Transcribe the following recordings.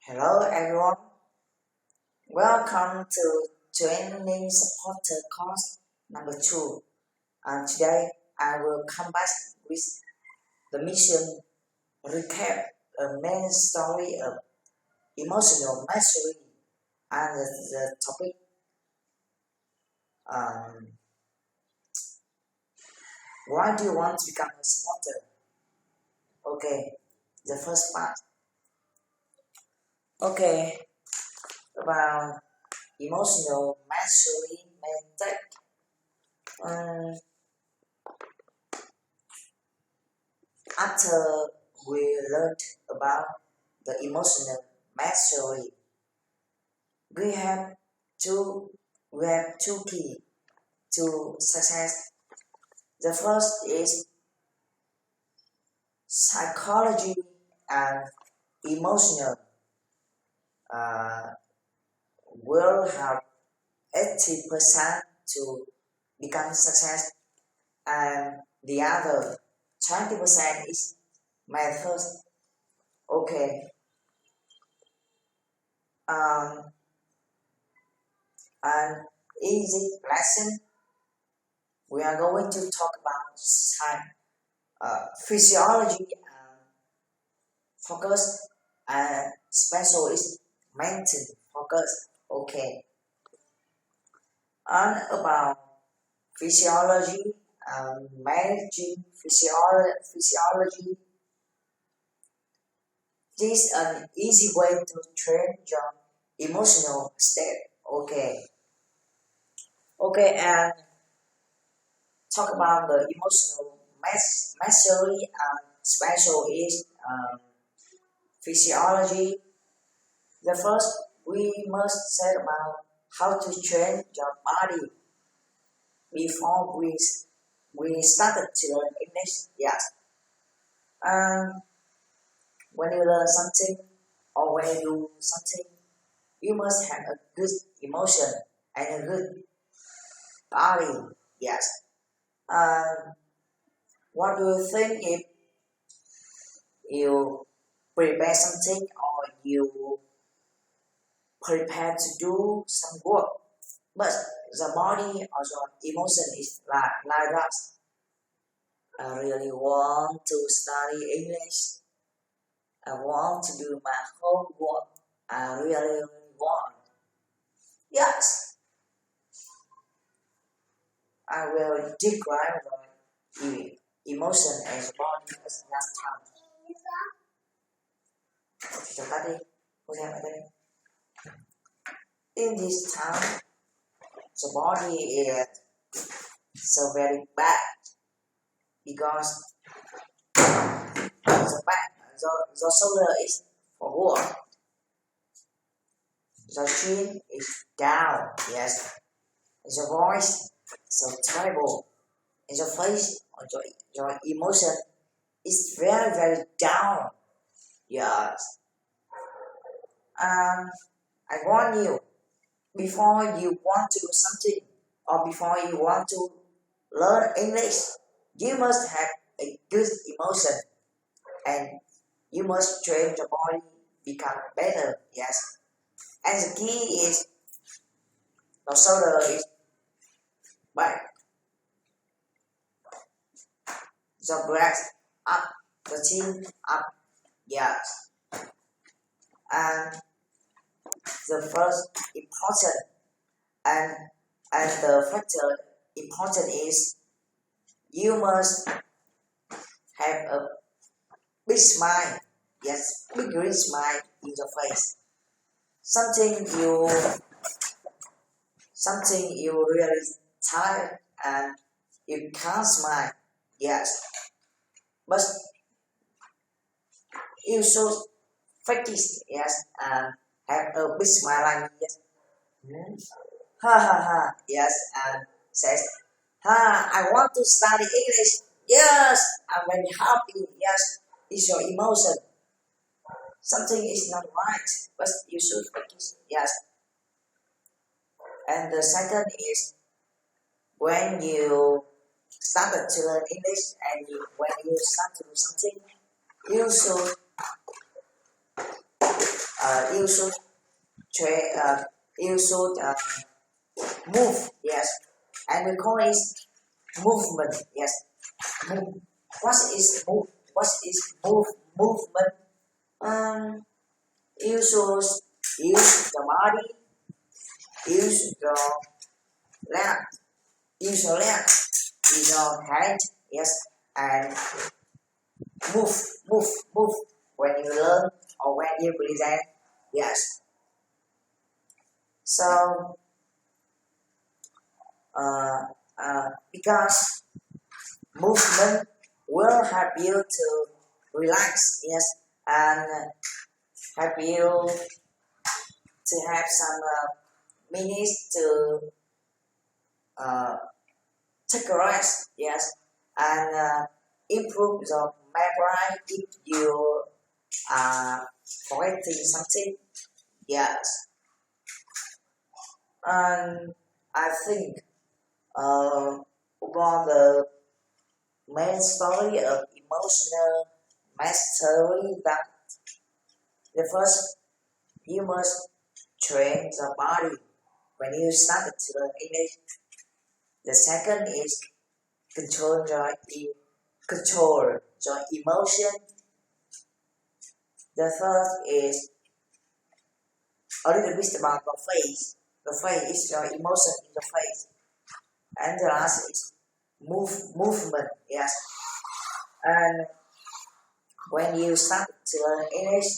Hello everyone, welcome to Training Supporter course number 2. And today I will come back with the mission recap a main story of emotional mastery and the topic why do you want to become a supporter? Okay, the first part. Okay, about emotional mastery method. After we learned about the emotional mastery, we have two key to success. The first is psychology and emotional will have 80% to become success, and the other 20% is method. Okay. An easy lesson. We are going to talk about physiology and focus and special is maintain focus. Okay. And about physiology and managing physiology. This is an easy way to train your emotional state. Okay. Okay, and talk about the emotional mastery and special is physiology. The first, we must set about how to train your body before we started to learn English. Yes. When you learn something or when you do something, you must have a good emotion and a good body. Yes. What do you think if you prepare something or you prepare to do some work, but the body or the emotion is like that? I really want to study English. I want to do my homework. I really want. Yes, I will describe the emotion as body as last time. Cho tắt đi, cô xem lại đây. In this time, the body is so very bad because the shoulder is forward, the chin is down, yes, the voice so terrible, and the face or your emotion is very very down, yes. I warn you, before you want to do something or before you want to learn English, you must have a good emotion and you must train your body become better. Yes. And the key is the shoulder is back, the breast up, the chin up. Yes. And the first important and the factor important is you must have a big smile. Yes, big green smile in your face. Something you really tired and you can't smile. Yes, but you should fake it. Yes, and have a big smile like this. Ha ha ha. Yes, and says, I want to study English. Yes, I'm very happy. Yes, it's your emotion. Something is not right, but you should focus. Yes. And the second is when you started to learn English and when you start to do something, you should you should you should move, yes, and we call it movement, yes. Move. What is move? What is movement? You should use the body, use your leg, use your leg, use your hand, yes, and move when you learn or when you present, yes. So, because movement will help you to relax, yes, and help you to have some minutes to take a rest, yes, and improve your memory if you are forgetting something, yes. And I think about the main story of emotional mastery that the first you must train the body when you start to learn English. The second is control your emotion. The third is a little bit about the face. The face is your emotion in the face. And the last is movement, yes. And when you start to learn English,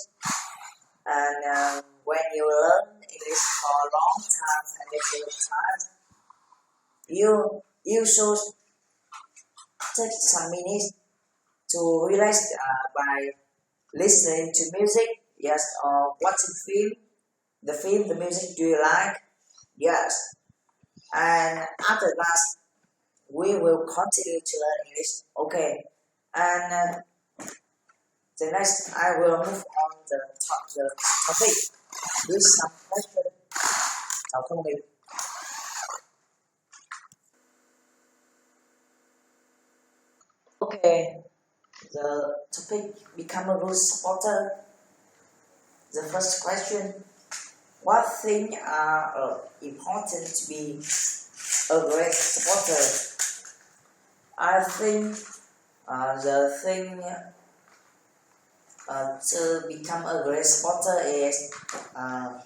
and when you learn English for a long time and different times, you should take some minutes to relax by listening to music, yes, or watching film. The music do you like? Yes. And after that, we will continue to learn English. Okay. And the next, I will move on the topic with some question. Okay. The topic become a good supporter. The first question: what things are important to be a great supporter? I think the thing to become a great supporter is I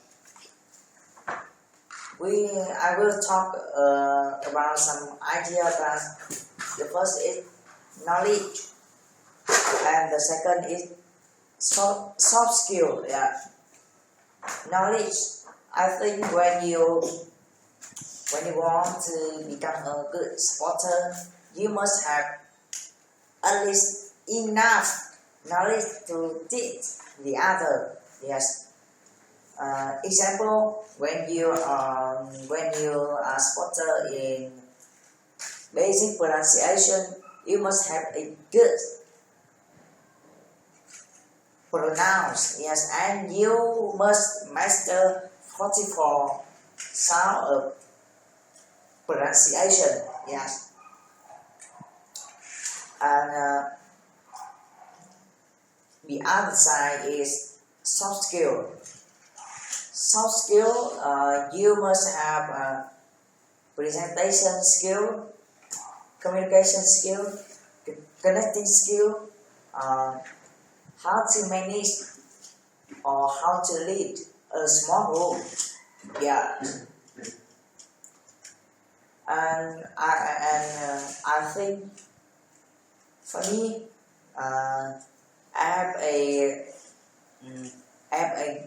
will talk about some idea that the first is knowledge and the second is soft skill. Yeah, knowledge. I think when you want to become a good supporter, you must have at least enough knowledge to teach the other. Yes. Example: when you are supporter in basic pronunciation, you must have a good pronounce. Yes, and you must master 44 sound of pronunciation. Yes, and the other side is soft skill. Soft skill, you must have presentation skill, communication skill, connecting skill, how to manage or how to lead a small group. Yeah, and I think for me, I have a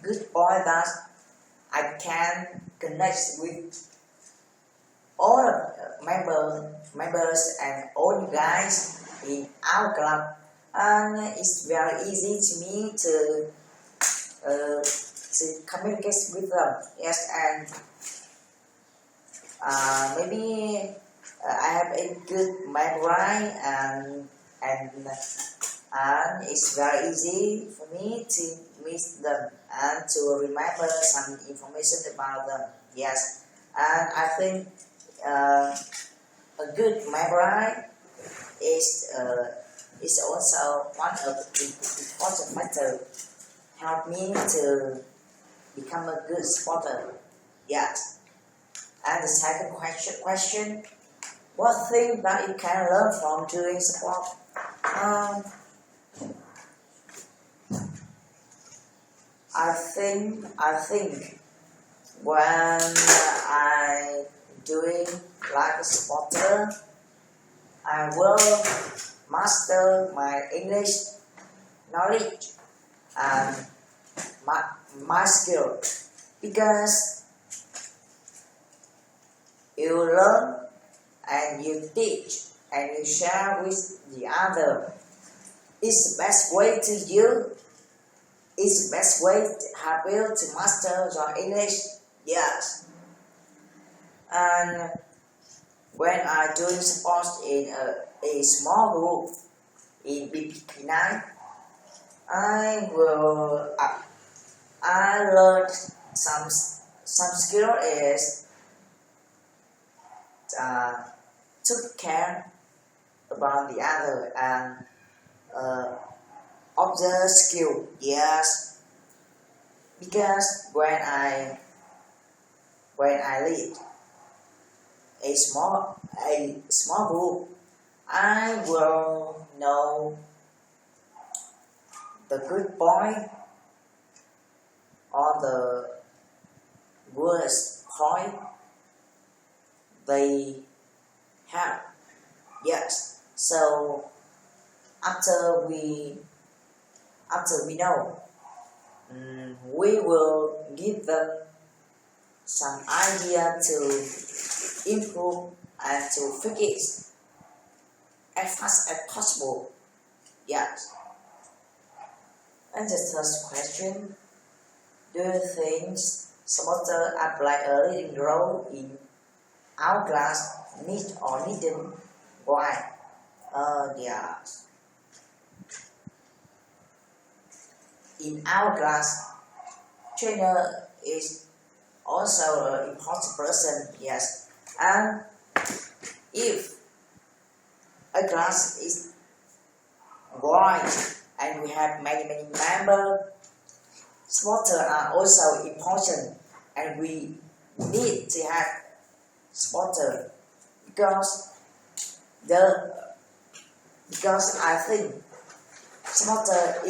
good point that I can connect with all members and all you guys in our club, and it's very easy to me to communicate with them. Yes, and maybe I have a good memory and it's very easy for me to meet them and to remember some information about them. Yes, and I think a good memory is also one of the important factors help me to become a good supporter. Yes. And the second question, what thing that you can learn from doing sport? I think when I doing like a supporter, I will master my English knowledge and my skill, because you learn and you teach and you share with the other. It's the best way to you. It's the best way to have you to master your English. Yes. And when I doing sports in a small group in BPK9, I learned some skill is took care about the other and observe skill. Yes, because when I lead a small group, I will know the good point or the worst point they have. Yes. So after we know, we will give them some idea to improve and to fix it as fast as possible. Yes. And the third question, do you think supporters are play a leading role in our class, need or needn't? Why? Yes. In our class, trainer is also an important person. Yes. And if a class is growing and we have many members, supporters are also important, and we need to have supporters because I think supporter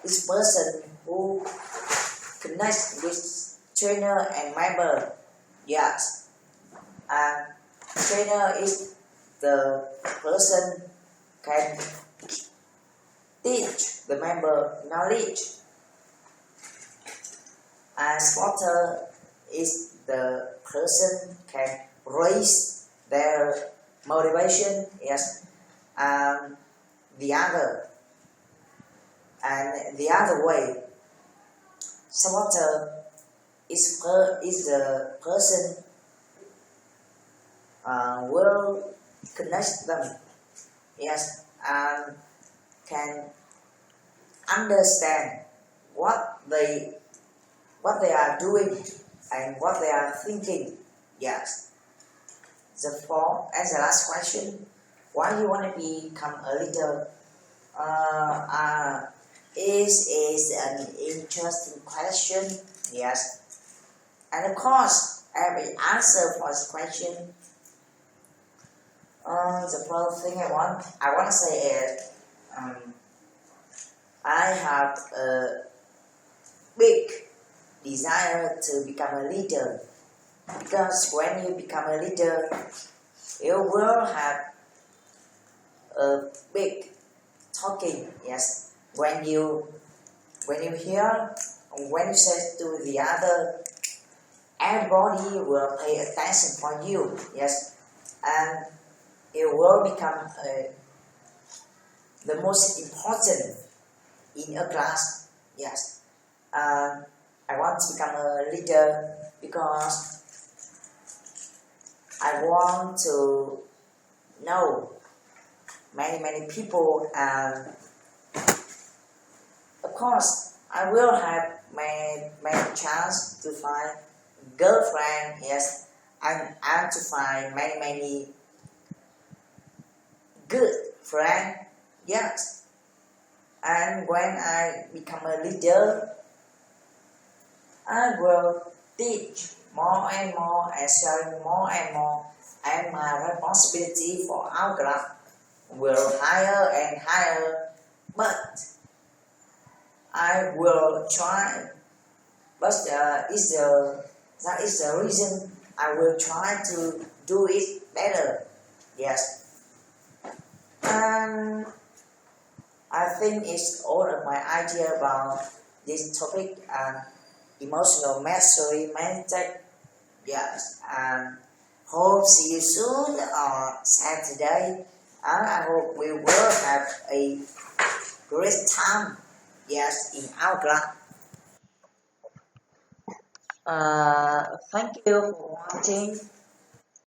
is person who connects with trainer and member. Yes, and trainer is the person can teach the member knowledge, and supporter is the person can raise their motivation. Yes, and the other way, supporter is the person will connect them. Yes, and can understand what they are doing and what they are thinking. Yes. The fourth and the last question, why you want to become a leader? Is an interesting question. Yes. And of course, every answer for this question. The first thing I want to say is, I have a big desire to become a leader, because when you become a leader, you will have a big talking. Yes, when you hear, when you say to the other, everybody will pay attention for you. Yes, and you will become the most important in a class. Yes, I want to become a leader because I want to know many people, and of course I will have many chance to find girlfriend. Yes, and to find many good friend. Yes, and when I become a leader, I will teach more and more and sharing more and more, and my responsibility for our club will higher and higher. But I will try. But that is the reason I will try to do it better. Yes, and I think it's all of my idea about this topic and emotional mastery mindset. Yes, and hope see you soon on Saturday. And I hope we will have a great time. Yes, in our club. Thank you for watching.